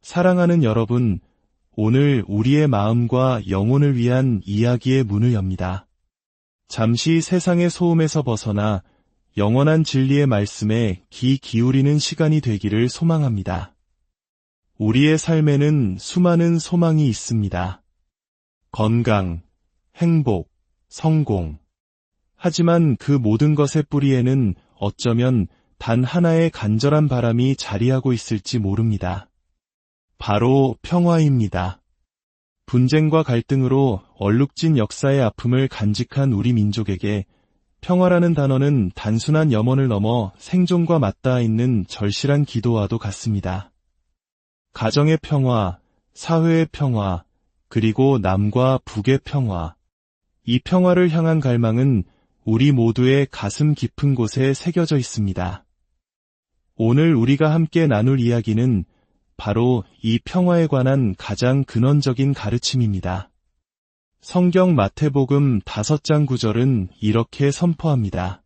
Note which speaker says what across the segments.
Speaker 1: 사랑하는 여러분, 오늘 우리의 마음과 영혼을 위한 이야기의 문을 엽니다. 잠시 세상의 소음에서 벗어나 영원한 진리의 말씀에 귀 기울이는 시간이 되기를 소망합니다. 우리의 삶에는 수많은 소망이 있습니다. 건강, 행복, 성공. 하지만 그 모든 것의 뿌리에는 어쩌면 단 하나의 간절한 바람이 자리하고 있을지 모릅니다. 바로 평화입니다. 분쟁과 갈등으로 얼룩진 역사의 아픔을 간직한 우리 민족에게 평화라는 단어는 단순한 염원을 넘어 생존과 맞닿아 있는 절실한 기도와도 같습니다. 가정의 평화, 사회의 평화, 그리고 남과 북의 평화. 이 평화를 향한 갈망은 우리 모두의 가슴 깊은 곳에 새겨져 있습니다. 오늘 우리가 함께 나눌 이야기는 바로 이 평화에 관한 가장 근원적인 가르침입니다. 성경 마태복음 5장 9절은 이렇게 선포합니다.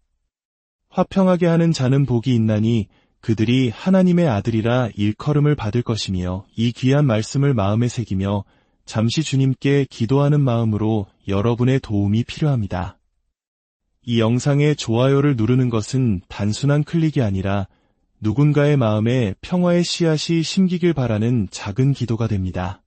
Speaker 1: 화평하게 하는 자는 복이 있나니 그들이 하나님의 아들이라 일컬음을 받을 것이며, 이 귀한 말씀을 마음에 새기며 잠시 주님께 기도하는 마음으로 여러분의 도움이 필요합니다. 이 영상의 좋아요를 누르는 것은 단순한 클릭이 아니라 누군가의 마음에 평화의 씨앗이 심기길 바라는 작은 기도가 됩니다.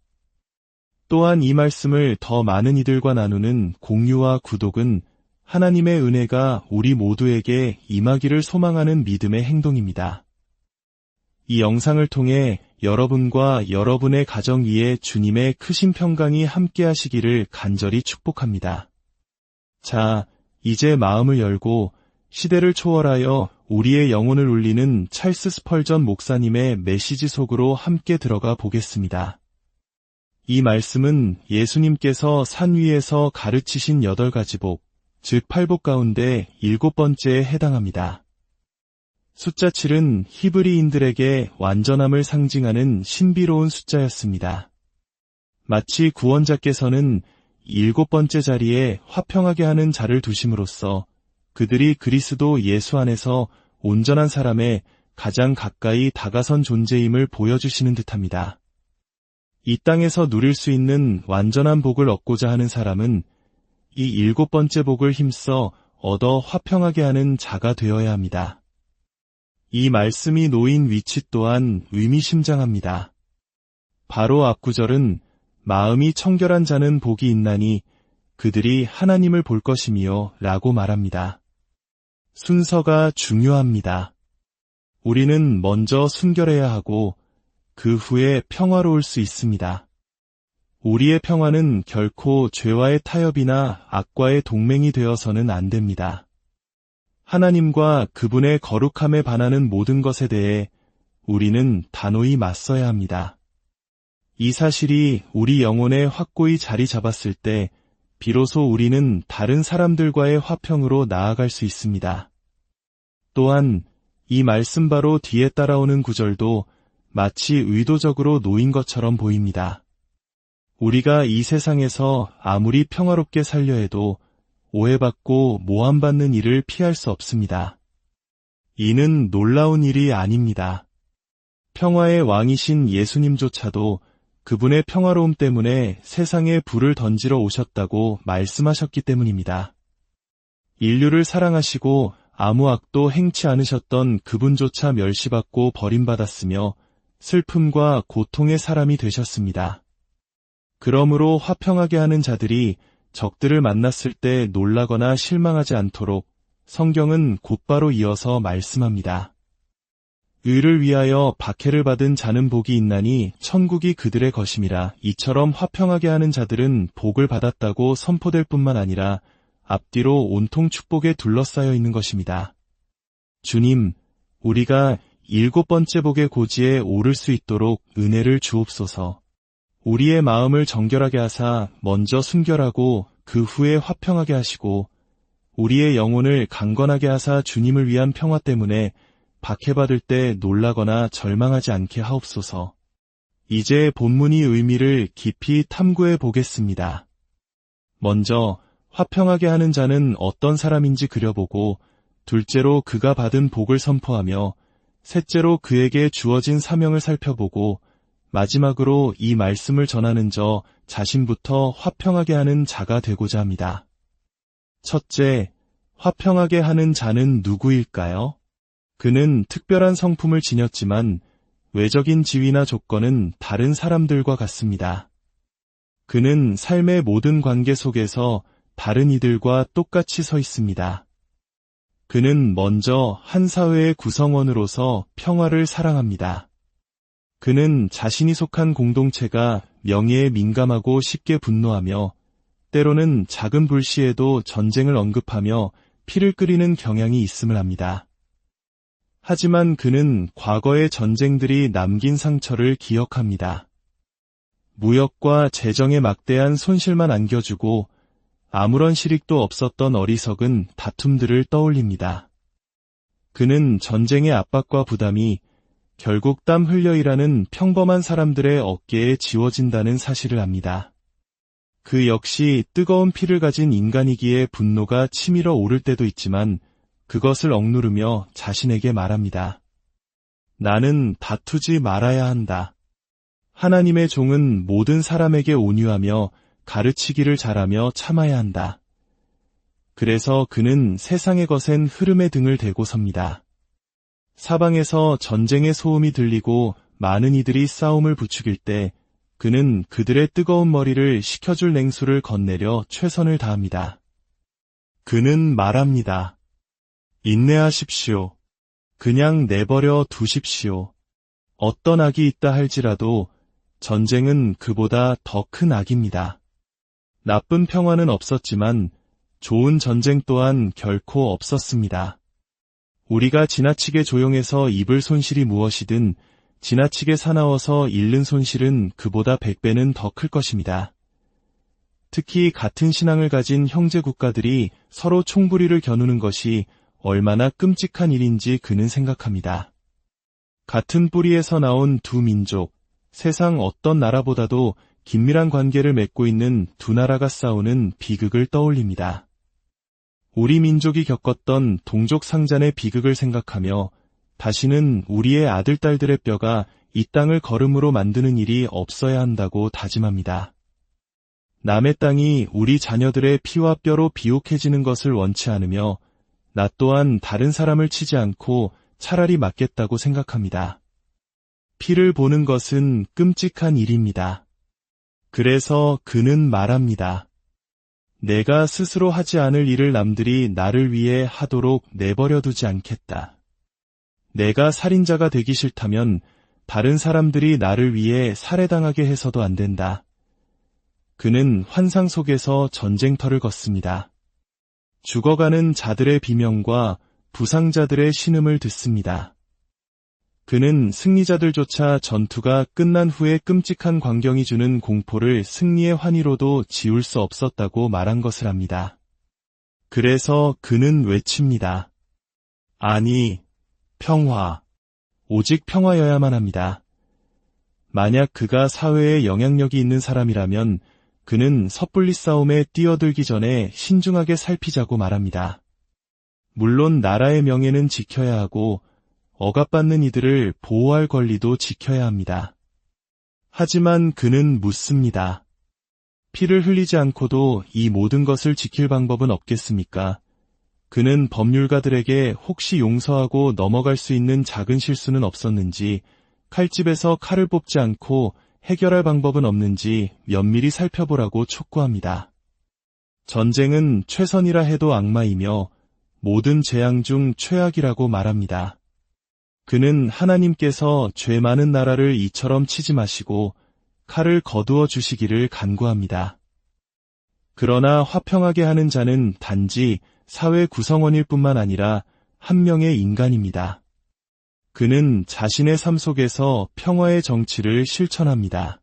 Speaker 1: 또한 이 말씀을 더 많은 이들과 나누는 공유와 구독은 하나님의 은혜가 우리 모두에게 임하기를 소망하는 믿음의 행동입니다. 이 영상을 통해 여러분과 여러분의 가정 위에 주님의 크신 평강이 함께 하시기를 간절히 축복합니다. 자, 이제 마음을 열고 시대를 초월하여 우리의 영혼을 울리는 찰스 스펄전 목사님의 메시지 속으로 함께 들어가 보겠습니다. 이 말씀은 예수님께서 산 위에서 가르치신 8가지 복, 즉 8복 가운데 7번째에 해당합니다. 숫자 7은 히브리인들에게 완전함을 상징하는 신비로운 숫자였습니다. 마치 구원자께서는 7번째 자리에 화평하게 하는 자를 두심으로써 그들이 그리스도 예수 안에서 온전한 사람의 가장 가까이 다가선 존재임을 보여주시는 듯합니다. 이 땅에서 누릴 수 있는 완전한 복을 얻고자 하는 사람은 이 7번째 복을 힘써 얻어 화평하게 하는 자가 되어야 합니다. 이 말씀이 놓인 위치 또한 의미심장합니다. 바로 앞 구절은 마음이 청결한 자는 복이 있나니 그들이 하나님을 볼 것이며 라고 말합니다. 순서가 중요합니다. 우리는 먼저 순결해야 하고 그 후에 평화로울 수 있습니다. 우리의 평화는 결코 죄와의 타협이나 악과의 동맹이 되어서는 안 됩니다. 하나님과 그분의 거룩함에 반하는 모든 것에 대해 우리는 단호히 맞서야 합니다. 이 사실이 우리 영혼에 확고히 자리 잡았을 때 비로소 우리는 다른 사람들과의 화평으로 나아갈 수 있습니다. 또한 이 말씀 바로 뒤에 따라오는 구절도 마치 의도적으로 놓인 것처럼 보입니다. 우리가 이 세상에서 아무리 평화롭게 살려 해도 오해받고 모함받는 일을 피할 수 없습니다. 이는 놀라운 일이 아닙니다. 평화의 왕이신 예수님조차도 그분의 평화로움 때문에 세상에 불을 던지러 오셨다고 말씀하셨기 때문입니다. 인류를 사랑하시고 아무 악도 행치 않으셨던 그분조차 멸시받고 버림받았으며 슬픔과 고통의 사람이 되셨습니다. 그러므로 화평하게 하는 자들이 적들을 만났을 때 놀라거나 실망하지 않도록 성경은 곧바로 이어서 말씀합니다. 의를 위하여 박해를 받은 자는 복이 있나니 천국이 그들의 것임이라. 이처럼 화평하게 하는 자들은 복을 받았다고 선포될 뿐만 아니라 앞뒤로 온통 축복에 둘러싸여 있는 것입니다. 주님, 우리가 7번째 복의 고지에 오를 수 있도록 은혜를 주옵소서. 우리의 마음을 정결하게 하사 먼저 순결하고 그 후에 화평하게 하시고 우리의 영혼을 강건하게 하사 주님을 위한 평화 때문에 박해받을 때 놀라거나 절망하지 않게 하옵소서. 이제 본문의 의미를 깊이 탐구해 보겠습니다. 먼저 화평하게 하는 자는 어떤 사람인지 그려보고, 둘째로 그가 받은 복을 선포하며, 셋째로 그에게 주어진 사명을 살펴보고, 마지막으로 이 말씀을 전하는 저 자신부터 화평하게 하는 자가 되고자 합니다. 첫째, 화평하게 하는 자는 누구일까요? 그는 특별한 성품을 지녔지만 외적인 지위나 조건은 다른 사람들과 같습니다. 그는 삶의 모든 관계 속에서 다른 이들과 똑같이 서 있습니다. 그는 먼저 한 사회의 구성원으로서 평화를 사랑합니다. 그는 자신이 속한 공동체가 명예에 민감하고 쉽게 분노하며 때로는 작은 불씨에도 전쟁을 언급하며 피를 끓이는 경향이 있음을 합니다. 하지만 그는 과거의 전쟁들이 남긴 상처를 기억합니다. 무역과 재정에 막대한 손실만 안겨주고 아무런 실익도 없었던 어리석은 다툼들을 떠올립니다. 그는 전쟁의 압박과 부담이 결국 땀 흘려 일하는 평범한 사람들의 어깨에 지워진다는 사실을 압니다. 그 역시 뜨거운 피를 가진 인간이기에 분노가 치밀어 오를 때도 있지만 그것을 억누르며 자신에게 말합니다. 나는 다투지 말아야 한다. 하나님의 종은 모든 사람에게 온유하며 가르치기를 잘하며 참아야 한다. 그래서 그는 세상의 거센 흐름에 등을 대고 섭니다. 사방에서 전쟁의 소음이 들리고 많은 이들이 싸움을 부추길 때 그는 그들의 뜨거운 머리를 식혀줄 냉수를 건네려 최선을 다합니다. 그는 말합니다. 인내하십시오. 그냥 내버려 두십시오. 어떤 악이 있다 할지라도 전쟁은 그보다 더 큰 악입니다. 나쁜 평화는 없었지만 좋은 전쟁 또한 결코 없었습니다. 우리가 지나치게 조용해서 입을 손실이 무엇이든 지나치게 사나워서 잃는 손실은 그보다 100배는 더 클 것입니다. 특히 같은 신앙을 가진 형제 국가들이 서로 총부리를 겨누는 것이 얼마나 끔찍한 일인지 그는 생각합니다. 같은 뿌리에서 나온 두 민족, 세상 어떤 나라보다도 긴밀한 관계를 맺고 있는 두 나라가 싸우는 비극을 떠올립니다. 우리 민족이 겪었던 동족 상잔의 비극을 생각하며 다시는 우리의 아들, 딸들의 뼈가 이 땅을 거름으로 만드는 일이 없어야 한다고 다짐합니다. 남의 땅이 우리 자녀들의 피와 뼈로 비옥해지는 것을 원치 않으며 나 또한 다른 사람을 치지 않고 차라리 맞겠다고 생각합니다. 피를 보는 것은 끔찍한 일입니다. 그래서 그는 말합니다. 내가 스스로 하지 않을 일을 남들이 나를 위해 하도록 내버려두지 않겠다. 내가 살인자가 되기 싫다면 다른 사람들이 나를 위해 살해당하게 해서도 안 된다. 그는 환상 속에서 전쟁터를 걷습니다. 죽어가는 자들의 비명과 부상자들의 신음을 듣습니다. 그는 승리자들조차 전투가 끝난 후에 끔찍한 광경이 주는 공포를 승리의 환희로도 지울 수 없었다고 말한 것을 압니다. 그래서 그는 외칩니다. 아니, 평화. 오직 평화여야만 합니다. 만약 그가 사회에 영향력이 있는 사람이라면 그는 섣불리 싸움에 뛰어들기 전에 신중하게 살피자고 말합니다. 물론 나라의 명예는 지켜야 하고 억압받는 이들을 보호할 권리도 지켜야 합니다. 하지만 그는 묻습니다. 피를 흘리지 않고도 이 모든 것을 지킬 방법은 없겠습니까? 그는 법률가들에게 혹시 용서하고 넘어갈 수 있는 작은 실수는 없었는지, 칼집에서 칼을 뽑지 않고 해결할 방법은 없는지 면밀히 살펴보라고 촉구합니다. 전쟁은 최선이라 해도 악마이며 모든 재앙 중 최악이라고 말합니다. 그는 하나님께서 죄 많은 나라를 이처럼 치지 마시고 칼을 거두어 주시기를 간구합니다. 그러나 화평하게 하는 자는 단지 사회 구성원일 뿐만 아니라 한 명의 인간입니다. 그는 자신의 삶 속에서 평화의 정치를 실천합니다.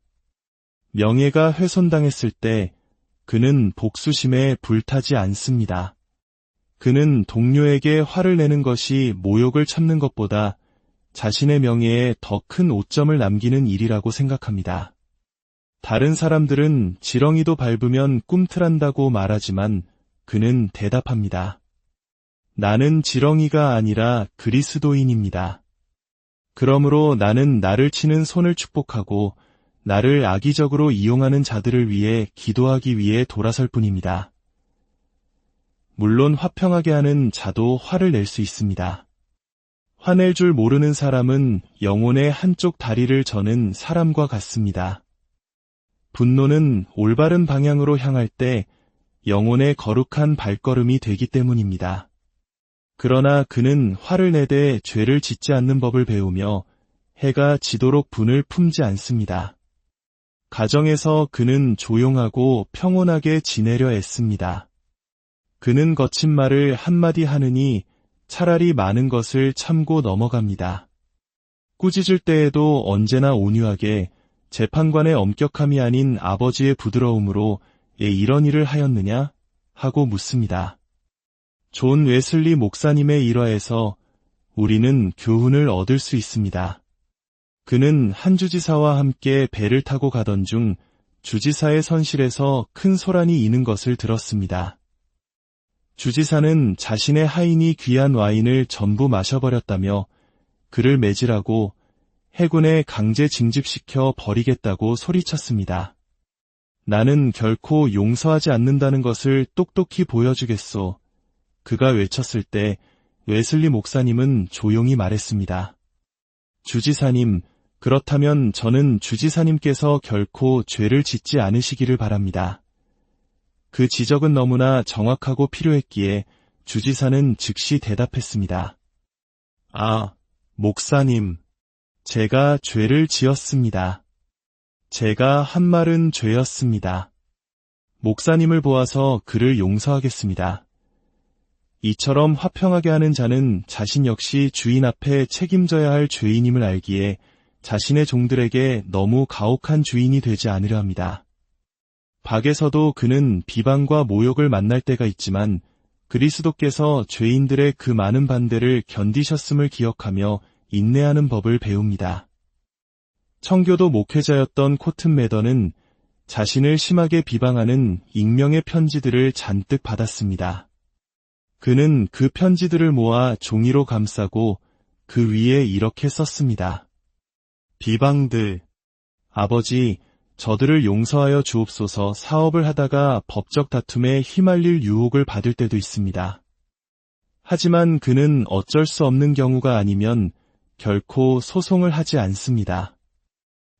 Speaker 1: 명예가 훼손당했을 때 그는 복수심에 불타지 않습니다. 그는 동료에게 화를 내는 것이 모욕을 참는 것보다 자신의 명예에 더 큰 오점을 남기는 일이라고 생각합니다. 다른 사람들은 지렁이도 밟으면 꿈틀한다고 말하지만 그는 대답합니다. 나는 지렁이가 아니라 그리스도인입니다. 그러므로 나는 나를 치는 손을 축복하고 나를 악의적으로 이용하는 자들을 위해 기도하기 위해 돌아설 뿐입니다. 물론 화평하게 하는 자도 화를 낼 수 있습니다. 화낼 줄 모르는 사람은 영혼의 한쪽 다리를 저는 사람과 같습니다. 분노는 올바른 방향으로 향할 때 영혼의 거룩한 발걸음이 되기 때문입니다. 그러나 그는 화를 내되 죄를 짓지 않는 법을 배우며 해가 지도록 분을 품지 않습니다. 가정에서 그는 조용하고 평온하게 지내려 애씁니다. 그는 거친 말을 한마디 하느니 차라리 많은 것을 참고 넘어갑니다. 꾸짖을 때에도 언제나 온유하게 재판관의 엄격함이 아닌 아버지의 부드러움으로 이런 일을 하였느냐? 하고 묻습니다. 존 웨슬리 목사님의 일화에서 우리는 교훈을 얻을 수 있습니다. 그는 한 주지사와 함께 배를 타고 가던 중 주지사의 선실에서 큰 소란이 있는 것을 들었습니다. 주지사는 자신의 하인이 귀한 와인을 전부 마셔버렸다며 그를 매질하고 해군에 강제 징집시켜 버리겠다고 소리쳤습니다. 나는 결코 용서하지 않는다는 것을 똑똑히 보여주겠소. 그가 외쳤을 때 웨슬리 목사님은 조용히 말했습니다. 주지사님, 그렇다면 저는 주지사님께서 결코 죄를 짓지 않으시기를 바랍니다. 그 지적은 너무나 정확하고 필요했기에 주지사는 즉시 대답했습니다. 아, 목사님, 제가 죄를 지었습니다. 제가 한 말은 죄였습니다. 목사님을 보아서 그를 용서하겠습니다. 이처럼 화평하게 하는 자는 자신 역시 주인 앞에 책임져야 할 죄인임을 알기에 자신의 종들에게 너무 가혹한 주인이 되지 않으려 합니다. 박에서도 그는 비방과 모욕을 만날 때가 있지만 그리스도께서 죄인들의 그 많은 반대를 견디셨음을 기억하며 인내하는 법을 배웁니다. 청교도 목회자였던 코튼 매더는 자신을 심하게 비방하는 익명의 편지들을 잔뜩 받았습니다. 그는 그 편지들을 모아 종이로 감싸고 그 위에 이렇게 썼습니다. 비방들, 아버지, 저들을 용서하여 주옵소서. 사업을 하다가 법적 다툼에 휘말릴 유혹을 받을 때도 있습니다. 하지만 그는 어쩔 수 없는 경우가 아니면 결코 소송을 하지 않습니다.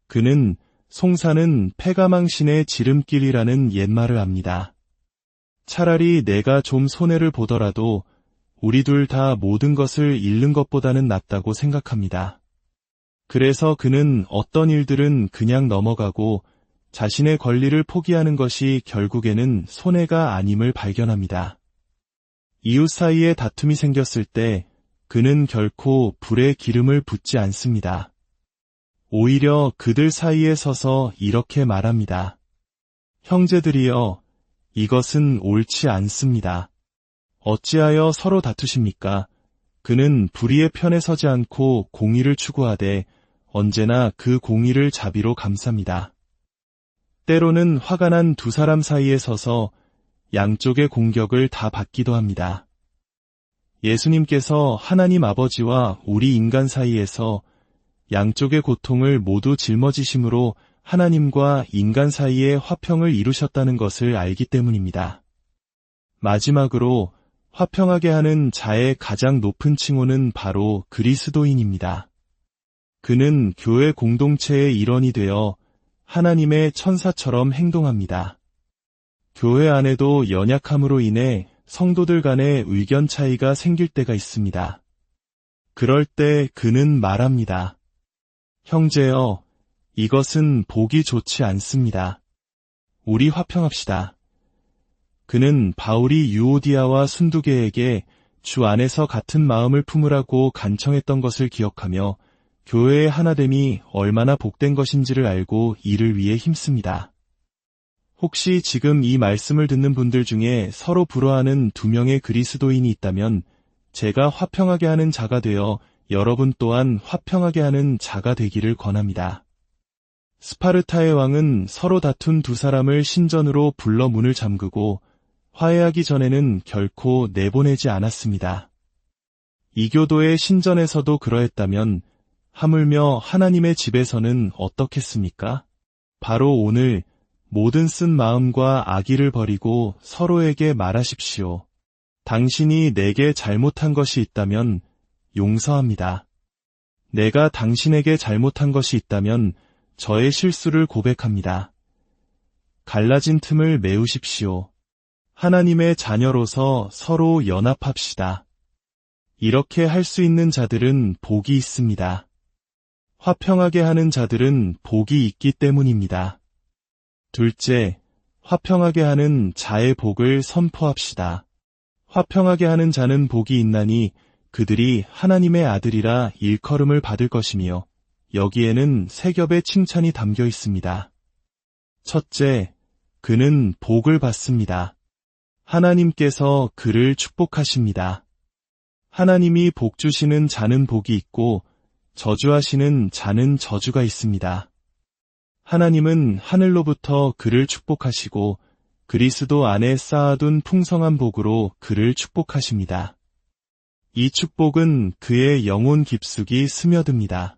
Speaker 1: 그는 송사는 패가망신의 지름길이라는 옛말을 압니다. 차라리 내가 좀 손해를 보더라도 우리 둘 다 모든 것을 잃는 것보다는 낫다고 생각합니다. 그래서 그는 어떤 일들은 그냥 넘어가고 자신의 권리를 포기하는 것이 결국에는 손해가 아님을 발견합니다. 이웃 사이에 다툼이 생겼을 때 그는 결코 불에 기름을 붓지 않습니다. 오히려 그들 사이에 서서 이렇게 말합니다. 형제들이여, 이것은 옳지 않습니다. 어찌하여 서로 다투십니까? 그는 불의의 편에 서지 않고 공의를 추구하되 언제나 그 공의를 자비로 감쌉니다. 때로는 화가 난 두 사람 사이에 서서 양쪽의 공격을 다 받기도 합니다. 예수님께서 하나님 아버지와 우리 인간 사이에서 양쪽의 고통을 모두 짊어지심으로 하나님과 인간 사이에 화평을 이루셨다는 것을 알기 때문입니다. 마지막으로 화평하게 하는 자의 가장 높은 칭호는 바로 그리스도인입니다. 그는 교회 공동체의 일원이 되어 하나님의 천사처럼 행동합니다. 교회 안에도 연약함으로 인해 성도들 간의 의견 차이가 생길 때가 있습니다. 그럴 때 그는 말합니다. 형제여, 이것은 보기 좋지 않습니다. 우리 화평합시다. 그는 바울이 유오디아와 순두계에게 주 안에서 같은 마음을 품으라고 간청했던 것을 기억하며 교회의 하나됨이 얼마나 복된 것인지를 알고 이를 위해 힘씁니다. 혹시 지금 이 말씀을 듣는 분들 중에 서로 불화하는 두 명의 그리스도인이 있다면 제가 화평하게 하는 자가 되어 여러분 또한 화평하게 하는 자가 되기를 권합니다. 스파르타의 왕은 서로 다툰 두 사람을 신전으로 불러 문을 잠그고 화해하기 전에는 결코 내보내지 않았습니다. 이교도의 신전에서도 그러했다면 하물며 하나님의 집에서는 어떻겠습니까? 바로 오늘 모든 쓴 마음과 악의를 버리고 서로에게 말하십시오. 당신이 내게 잘못한 것이 있다면 용서합니다. 내가 당신에게 잘못한 것이 있다면 저의 실수를 고백합니다. 갈라진 틈을 메우십시오. 하나님의 자녀로서 서로 연합합시다. 이렇게 할 수 있는 자들은 복이 있습니다. 화평하게 하는 자들은 복이 있기 때문입니다. 둘째, 화평하게 하는 자의 복을 선포합시다. 화평하게 하는 자는 복이 있나니 그들이 하나님의 아들이라 일컬음을 받을 것이며 여기에는 세 겹의 칭찬이 담겨 있습니다. 첫째, 그는 복을 받습니다. 하나님께서 그를 축복하십니다. 하나님이 복 주시는 자는 복이 있고 저주하시는 자는 저주가 있습니다. 하나님은 하늘로부터 그를 축복하시고 그리스도 안에 쌓아둔 풍성한 복으로 그를 축복하십니다. 이 축복은 그의 영혼 깊숙이 스며듭니다.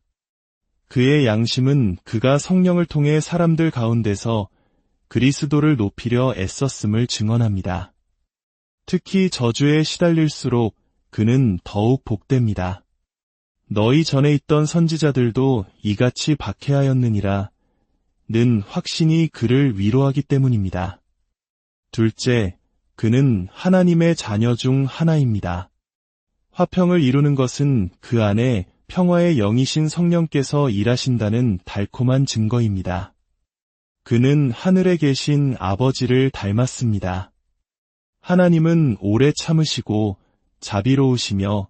Speaker 1: 그의 양심은 그가 성령을 통해 사람들 가운데서 그리스도를 높이려 애썼음을 증언합니다. 특히 저주에 시달릴수록 그는 더욱 복됩니다. 너희 전에 있던 선지자들도 이같이 박해하였느니라 는 확신이 그를 위로하기 때문입니다. 둘째, 그는 하나님의 자녀 중 하나입니다. 화평을 이루는 것은 그 안에 평화의 영이신 성령께서 일하신다는 달콤한 증거입니다. 그는 하늘에 계신 아버지를 닮았습니다. 하나님은 오래 참으시고 자비로우시며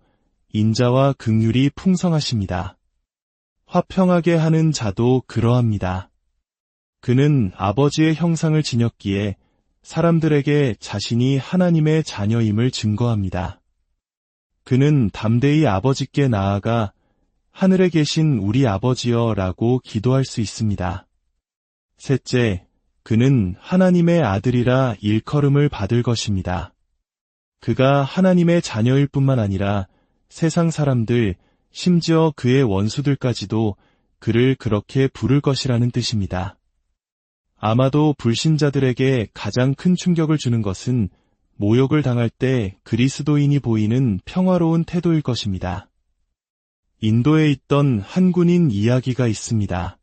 Speaker 1: 인자와 긍휼이 풍성하십니다. 화평하게 하는 자도 그러합니다. 그는 아버지의 형상을 지녔기에 사람들에게 자신이 하나님의 자녀임을 증거합니다. 그는 담대히 아버지께 나아가 하늘에 계신 우리 아버지여 라고 기도할 수 있습니다. 셋째, 그는 하나님의 아들이라 일컬음을 받을 것입니다. 그가 하나님의 자녀일 뿐만 아니라 세상 사람들, 심지어 그의 원수들까지도 그를 그렇게 부를 것이라는 뜻입니다. 아마도 불신자들에게 가장 큰 충격을 주는 것은 모욕을 당할 때 그리스도인이 보이는 평화로운 태도일 것입니다. 인도에 있던 한 군인 이야기가 있습니다.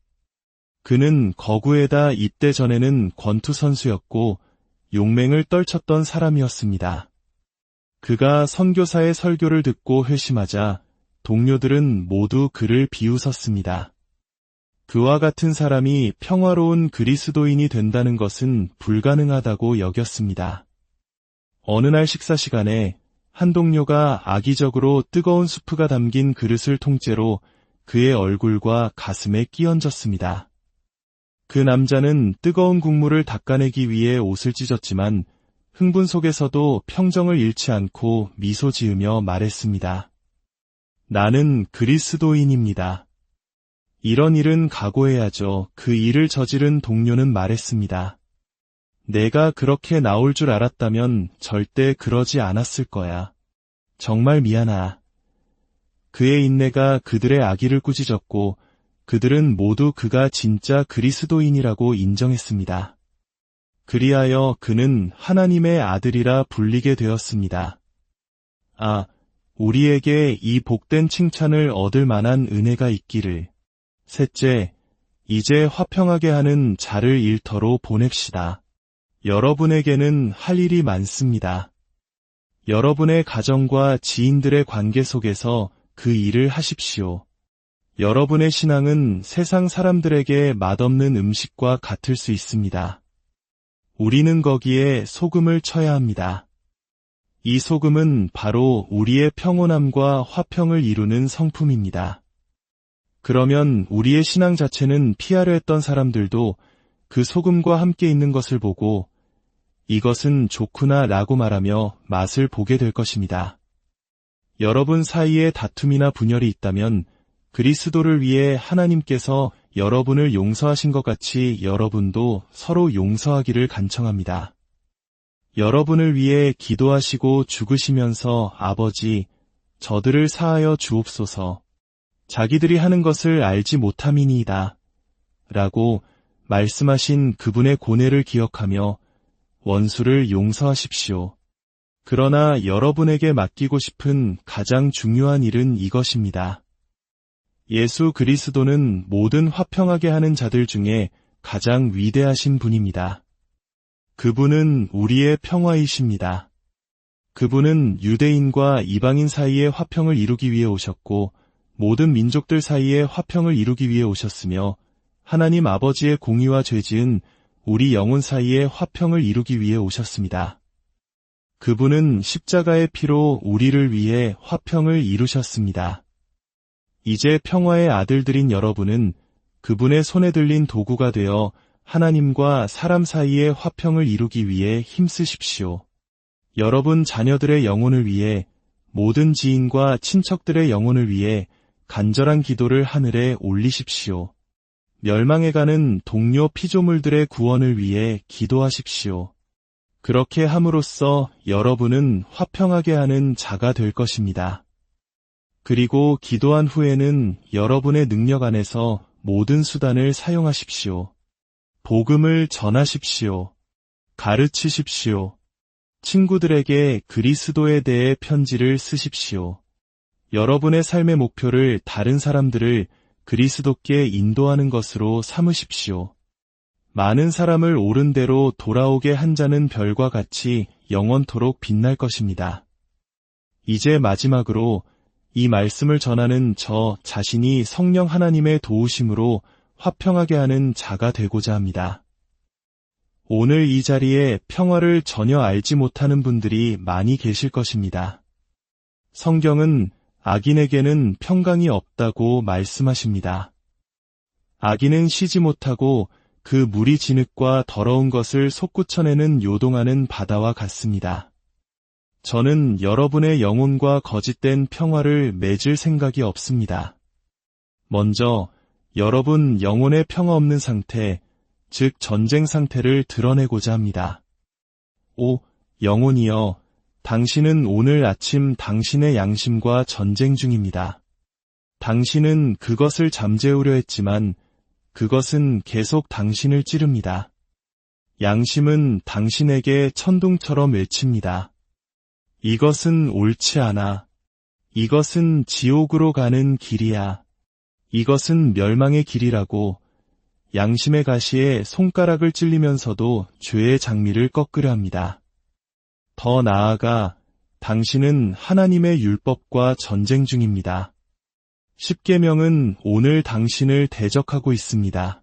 Speaker 1: 그는 거구에다 입대 전에는 권투 선수였고 용맹을 떨쳤던 사람이었습니다. 그가 선교사의 설교를 듣고 회심하자 동료들은 모두 그를 비웃었습니다. 그와 같은 사람이 평화로운 그리스도인이 된다는 것은 불가능하다고 여겼습니다. 어느 날 식사 시간에 한 동료가 악의적으로 뜨거운 수프가 담긴 그릇을 통째로 그의 얼굴과 가슴에 끼얹었습니다. 그 남자는 뜨거운 국물을 닦아내기 위해 옷을 찢었지만 흥분 속에서도 평정을 잃지 않고 미소 지으며 말했습니다. 나는 그리스도인입니다. 이런 일은 각오해야죠. 그 일을 저지른 동료는 말했습니다. 내가 그렇게 나올 줄 알았다면 절대 그러지 않았을 거야. 정말 미안하. 그의 인내가 그들의 악의를 꾸짖었고 그들은 모두 그가 진짜 그리스도인이라고 인정했습니다. 그리하여 그는 하나님의 아들이라 불리게 되었습니다. 아, 우리에게 이 복된 칭찬을 얻을 만한 은혜가 있기를. 셋째, 이제 화평하게 하는 자를 일터로 보냅시다. 여러분에게는 할 일이 많습니다. 여러분의 가정과 지인들의 관계 속에서 그 일을 하십시오. 여러분의 신앙은 세상 사람들에게 맛없는 음식과 같을 수 있습니다. 우리는 거기에 소금을 쳐야 합니다. 이 소금은 바로 우리의 평온함과 화평을 이루는 성품입니다. 그러면 우리의 신앙 자체는 피하려 했던 사람들도 그 소금과 함께 있는 것을 보고 이것은 좋구나 라고 말하며 맛을 보게 될 것입니다. 여러분 사이에 다툼이나 분열이 있다면 그리스도를 위해 하나님께서 여러분을 용서하신 것 같이 여러분도 서로 용서하기를 간청합니다. 여러분을 위해 기도하시고 죽으시면서 아버지, 저들을 사하여 주옵소서. 자기들이 하는 것을 알지 못함이니이다. 라고 말씀하신 그분의 고뇌를 기억하며 원수를 용서하십시오. 그러나 여러분에게 맡기고 싶은 가장 중요한 일은 이것입니다. 예수 그리스도는 모든 화평하게 하는 자들 중에 가장 위대하신 분입니다. 그분은 우리의 평화이십니다. 그분은 유대인과 이방인 사이의 화평을 이루기 위해 오셨고 모든 민족들 사이의 화평을 이루기 위해 오셨으며 하나님 아버지의 공의와 죄지은 우리 영혼 사이의 화평을 이루기 위해 오셨습니다. 그분은 십자가의 피로 우리를 위해 화평을 이루셨습니다. 이제 평화의 아들들인 여러분은 그분의 손에 들린 도구가 되어 하나님과 사람 사이의 화평을 이루기 위해 힘쓰십시오. 여러분 자녀들의 영혼을 위해, 모든 지인과 친척들의 영혼을 위해 간절한 기도를 하늘에 올리십시오. 멸망해가는 동료 피조물들의 구원을 위해 기도하십시오. 그렇게 함으로써 여러분은 화평하게 하는 자가 될 것입니다. 그리고 기도한 후에는 여러분의 능력 안에서 모든 수단을 사용하십시오. 복음을 전하십시오. 가르치십시오. 친구들에게 그리스도에 대해 편지를 쓰십시오. 여러분의 삶의 목표를 다른 사람들을 그리스도께 인도하는 것으로 삼으십시오. 많은 사람을 옳은 대로 돌아오게 한 자는 별과 같이 영원토록 빛날 것입니다. 이제 마지막으로 이 말씀을 전하는 저 자신이 성령 하나님의 도우심으로 화평하게 하는 자가 되고자 합니다. 오늘 이 자리에 평화를 전혀 알지 못하는 분들이 많이 계실 것입니다. 성경은 악인에게는 평강이 없다고 말씀하십니다. 악인은 쉬지 못하고 그 물이 진흙과 더러운 것을 솟구쳐내는 요동하는 바다와 같습니다. 저는 여러분의 영혼과 거짓된 평화를 맺을 생각이 없습니다. 먼저 여러분 영혼의 평화 없는 상태, 즉 전쟁 상태를 드러내고자 합니다. 오, 영혼이여, 당신은 오늘 아침 당신의 양심과 전쟁 중입니다. 당신은 그것을 잠재우려 했지만 그것은 계속 당신을 찌릅니다. 양심은 당신에게 천둥처럼 외칩니다. 이것은 옳지 않아. 이것은 지옥으로 가는 길이야. 이것은 멸망의 길이라고 양심의 가시에 손가락을 찔리면서도 죄의 장미를 꺾으려 합니다. 더 나아가 당신은 하나님의 율법과 전쟁 중입니다. 십계명은 오늘 당신을 대적하고 있습니다.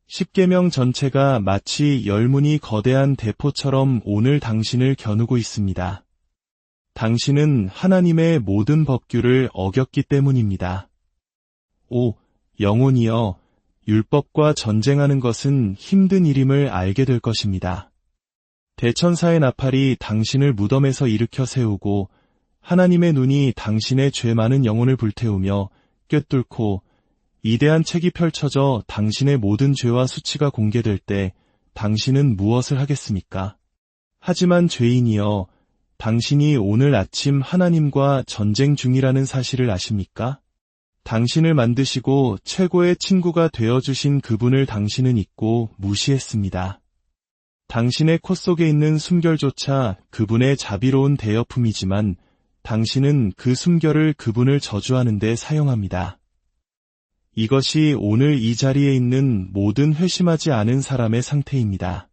Speaker 1: 십계명 전체가 마치 열문이 거대한 대포처럼 오늘 당신을 겨누고 있습니다. 당신은 하나님의 모든 법규를 어겼기 때문입니다. 오, 영혼이여, 율법과 전쟁하는 것은 힘든 일임을 알게 될 것입니다. 대천사의 나팔이 당신을 무덤에서 일으켜 세우고 하나님의 눈이 당신의 죄 많은 영혼을 불태우며 꿰뚫고 이대한 책이 펼쳐져 당신의 모든 죄와 수치가 공개될 때 당신은 무엇을 하겠습니까? 하지만 죄인이여, 당신이 오늘 아침 하나님과 전쟁 중이라는 사실을 아십니까? 당신을 만드시고 최고의 친구가 되어주신 그분을 당신은 잊고 무시했습니다. 당신의 코 속에 있는 숨결조차 그분의 자비로운 대여품이지만 당신은 그 숨결을 그분을 저주하는 데 사용합니다. 이것이 오늘 이 자리에 있는 모든 회심하지 않은 사람의 상태입니다.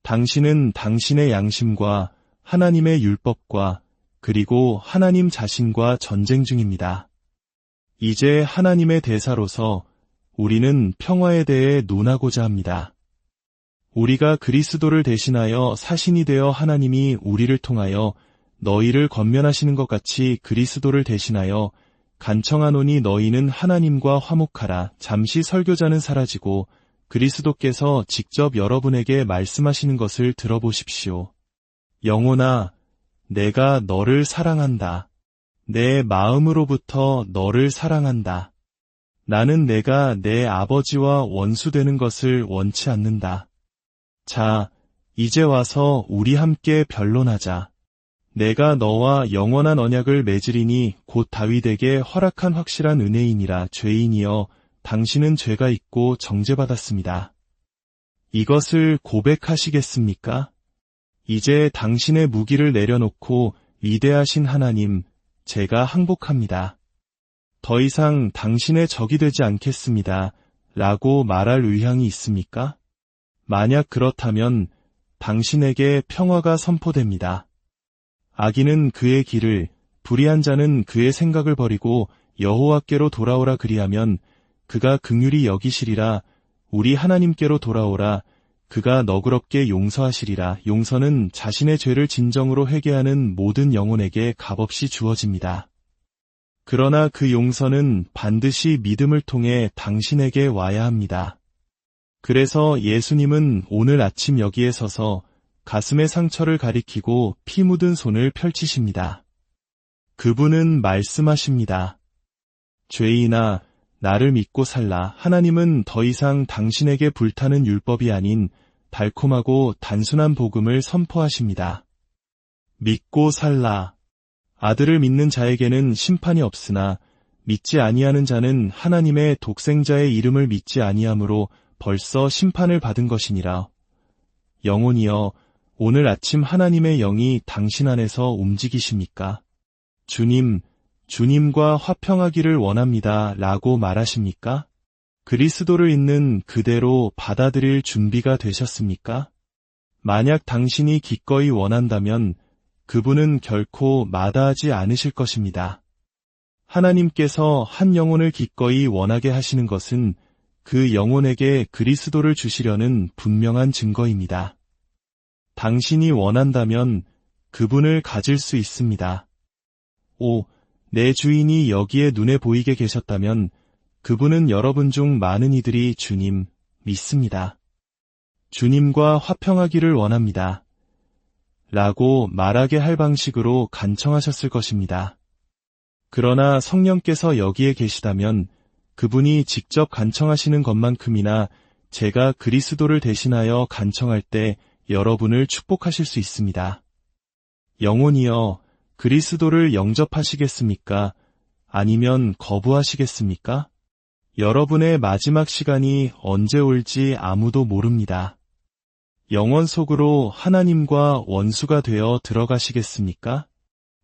Speaker 1: 당신은 당신의 양심과 하나님의 율법과 그리고 하나님 자신과 전쟁 중입니다. 이제 하나님의 대사로서 우리는 평화에 대해 논하고자 합니다. 우리가 그리스도를 대신하여 사신이 되어 하나님이 우리를 통하여 너희를 권면하시는 것 같이 그리스도를 대신하여 간청하노니 너희는 하나님과 화목하라. 잠시 설교자는 사라지고 그리스도께서 직접 여러분에게 말씀하시는 것을 들어보십시오. 영혼아, 내가 너를 사랑한다. 내 마음으로부터 너를 사랑한다. 나는 내가 내 아버지와 원수되는 것을 원치 않는다. 자, 이제 와서 우리 함께 변론하자. 내가 너와 영원한 언약을 맺으리니 곧 다윗에게 허락한 확실한 은혜이니라. 죄인이여, 당신은 죄가 있고 정죄받았습니다. 이것을 고백하시겠습니까? 이제 당신의 무기를 내려놓고 위대하신 하나님, 제가 항복합니다. 더 이상 당신의 적이 되지 않겠습니다. 라고 말할 의향이 있습니까? 만약 그렇다면 당신에게 평화가 선포됩니다. 악인은 그의 길을, 불의한 자는 그의 생각을 버리고 여호와께로 돌아오라 그리하면 그가 긍휼히 여기시리라. 우리 하나님께로 돌아오라. 그가 너그럽게 용서하시리라. 용서는 자신의 죄를 진정으로 회개하는 모든 영혼에게 값없이 주어집니다. 그러나 그 용서는 반드시 믿음을 통해 당신에게 와야 합니다. 그래서 예수님은 오늘 아침 여기에 서서 가슴의 상처를 가리키고 피 묻은 손을 펼치십니다. 그분은 말씀하십니다. 죄인아, 나를 믿고 살라. 하나님은 더 이상 당신에게 불타는 율법이 아닌 달콤하고 단순한 복음을 선포하십니다. 믿고 살라. 아들을 믿는 자에게는 심판이 없으나 믿지 아니하는 자는 하나님의 독생자의 이름을 믿지 아니하므로 벌써 심판을 받은 것이니라. 영혼이여, 오늘 아침 하나님의 영이 당신 안에서 움직이십니까? 주님과 화평하기를 원합니다. 라고 말하십니까? 그리스도를 있는 그대로 받아들일 준비가 되셨습니까? 만약 당신이 기꺼이 원한다면 그분은 결코 마다하지 않으실 것입니다. 하나님께서 한 영혼을 기꺼이 원하게 하시는 것은 그 영혼에게 그리스도를 주시려는 분명한 증거입니다. 당신이 원한다면 그분을 가질 수 있습니다. 내 주인이 여기에 눈에 보이게 계셨다면 그분은 여러분 중 많은 이들이 주님 믿습니다. 주님과 화평하기를 원합니다. 라고 말하게 할 방식으로 간청하셨을 것입니다. 그러나 성령께서 여기에 계시다면 그분이 직접 간청하시는 것만큼이나 제가 그리스도를 대신하여 간청할 때 여러분을 축복하실 수 있습니다. 영혼이여, 그리스도를 영접하시겠습니까? 아니면 거부하시겠습니까? 여러분의 마지막 시간이 언제 올지 아무도 모릅니다. 영원 속으로 하나님과 원수가 되어 들어가시겠습니까?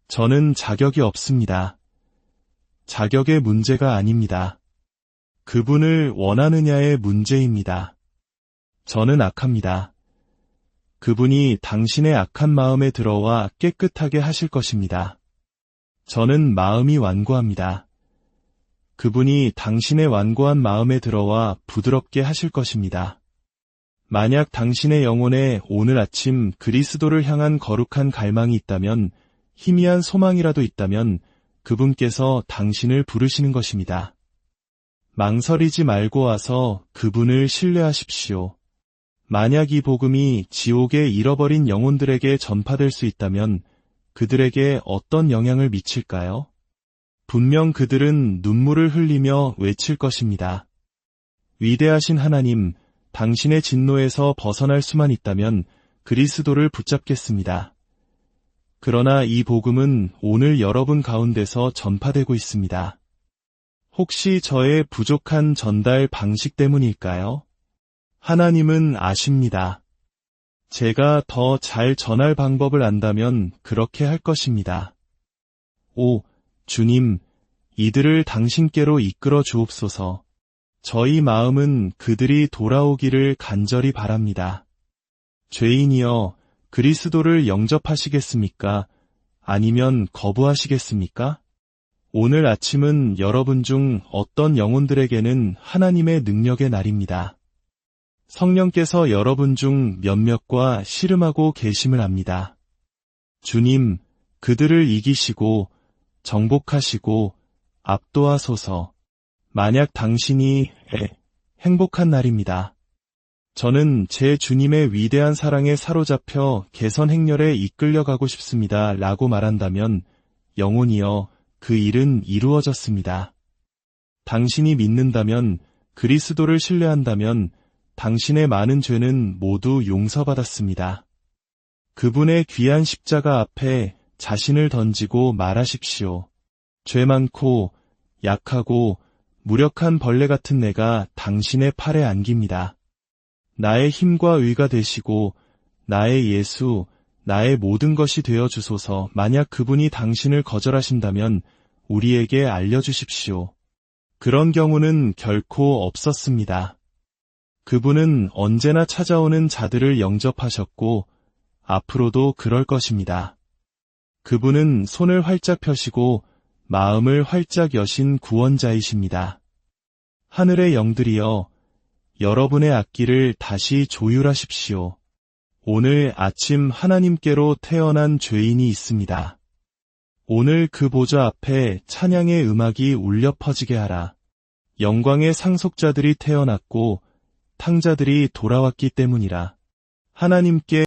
Speaker 1: 저는 자격이 없습니다. 자격의 문제가 아닙니다. 그분을 원하느냐의 문제입니다. 저는 악합니다. 그분이 당신의 악한 마음에 들어와 깨끗하게 하실 것입니다. 저는 마음이 완고합니다. 그분이 당신의 완고한 마음에 들어와 부드럽게 하실 것입니다. 만약 당신의 영혼에 오늘 아침 그리스도를 향한 거룩한 갈망이 있다면, 희미한 소망이라도 있다면 그분께서 당신을 부르시는 것입니다. 망설이지 말고 와서 그분을 신뢰하십시오. 만약 이 복음이 지옥에 잃어버린 영혼들에게 전파될 수 있다면 그들에게 어떤 영향을 미칠까요? 분명 그들은 눈물을 흘리며 외칠 것입니다. 위대하신 하나님, 당신의 진노에서 벗어날 수만 있다면 그리스도를 붙잡겠습니다. 그러나 이 복음은 오늘 여러분 가운데서 전파되고 있습니다. 혹시 저의 부족한 전달 방식 때문일까요? 하나님은 아십니다. 제가 더 잘 전할 방법을 안다면 그렇게 할 것입니다. 주님, 이들을 당신께로 이끌어 주옵소서. 저희 마음은 그들이 돌아오기를 간절히 바랍니다. 죄인이여, 그리스도를 영접하시겠습니까? 아니면 거부하시겠습니까? 오늘 아침은 여러분 중 어떤 영혼들에게는 하나님의 능력의 날입니다. 성령께서 여러분 중 몇몇과 씨름하고 계심을 압니다. 주님, 그들을 이기시고 정복하시고 압도하소서. 만약 당신이 행복한 날입니다. 저는 제 주님의 위대한 사랑에 사로잡혀 개선 행렬에 이끌려가고 싶습니다. 라고 말한다면 영혼이여, 그 일은 이루어졌습니다. 당신이 믿는다면, 그리스도를 신뢰한다면 당신의 많은 죄는 모두 용서받았습니다. 그분의 귀한 십자가 앞에 자신을 던지고 말하십시오. 죄 많고 약하고 무력한 벌레 같은 내가 당신의 팔에 안깁니다. 나의 힘과 의가 되시고 나의 예수, 나의 모든 것이 되어 주소서. 만약 그분이 당신을 거절하신다면 우리에게 알려주십시오. 그런 경우는 결코 없었습니다. 그분은 언제나 찾아오는 자들을 영접하셨고 앞으로도 그럴 것입니다. 그분은 손을 활짝 펴시고 마음을 활짝 여신 구원자이십니다. 하늘의 영들이여, 여러분의 악기를 다시 조율하십시오. 오늘 아침 하나님께로 태어난 죄인이 있습니다. 오늘 그 보좌 앞에 찬양의 음악이 울려 퍼지게 하라. 영광의 상속자들이 태어났고 탕자들이 돌아왔기 때문이라. 하나님께